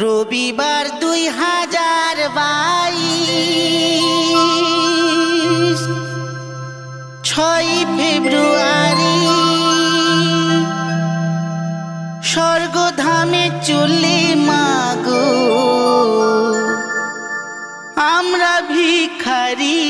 রবিবার 2022 6 ফেব্রুয়ারি স্বর্গধামে চলে মাগো আমরা ভিখারি।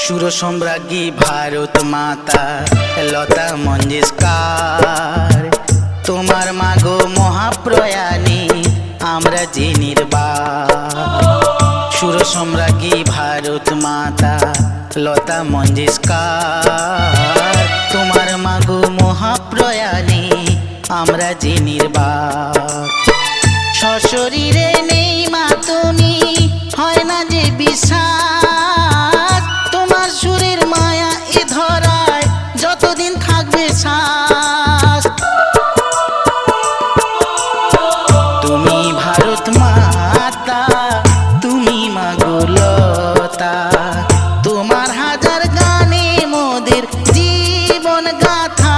সুর সম্রাজ্ঞী ভারত মাতা লতা মঞ্জেশকর, তোমার মাগো মহাপ্রয়াণী আমরা যে নির্বাক। সুর সম্রাজ্ঞী ভারত মাতা লতা মঞ্জেশকর, তোমার মাগো মহাপ্রয়াণী আমরা যে নির্বাক। সশরীরে নেই মা তুমি, হয় না যে বিশ্বাস, তোমার সুরের মায়া এ ধরায় যতদিন থাকবে শ্বাস। তুমি ভারত মাতা, তুমি মাগো লতা, তোমার হাজার গানে মোদের জীবন গাথা।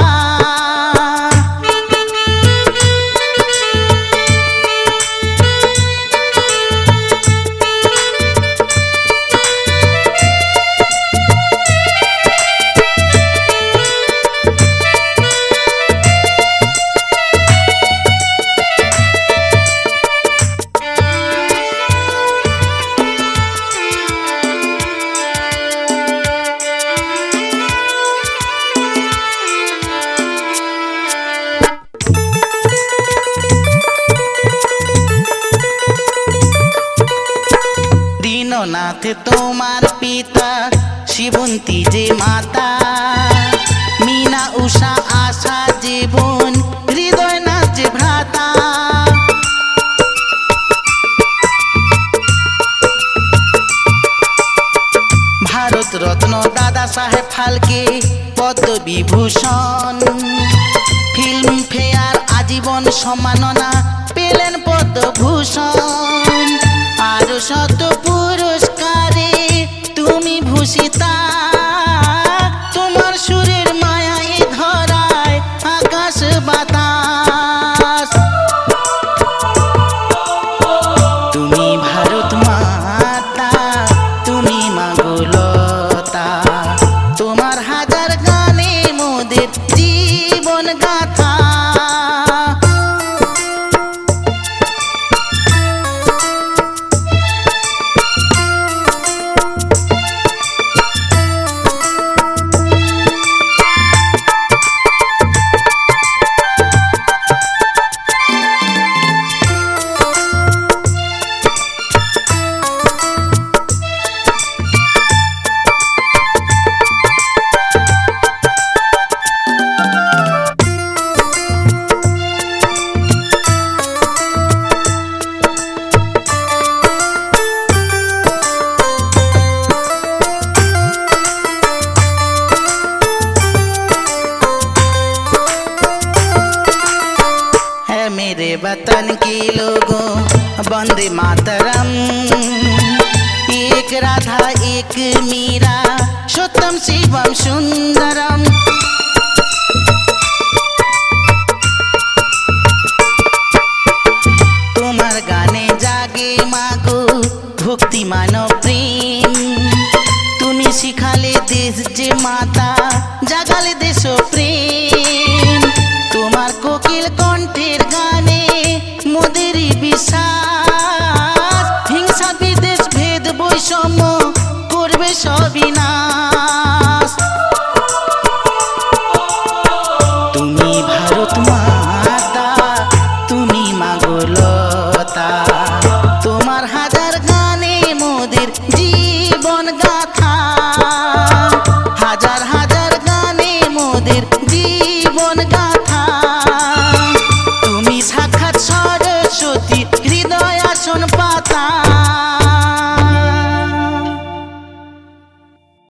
দীননাথ তোমার পিতা, শিবন্তী যে মাতা, মীনা উষা আশা জীবন, হৃদয়নাথ যে ভ্রাতা। ভারত রত্ন দাদা সাহেব ফালকে পদ্মবিভূষণ, ফিল্ম ফেয়ার আজীবন সম্মাননা পেলেন পদ্মভূষণ। আরো শত পুরস্কারে তুমি ভূষিতা, তোমার সুরের মায়া এ ধরায় আকাশ বাতাস। তুমি ভারত মাতা, তুমি মাগো লতা, তোমার হাজার গানে মোদের জীবন গাথা। मेरे वतन के लोगों वंदे मातरम, एक राधा एक मीरा सत्यम शिवम सुंदरम। तुम्हार गाने जागे मागो भक्ति मानो प्रेम, तुम्हें शिखाले देश जे माता जागाले देशो प्रेम। তোমার কোকিল কণ্ঠের গানে মোদেরই বিশ্বাস, হিংসা বিদেশ ভেদ বৈষম্য করবে সবিনাশ। গানের গান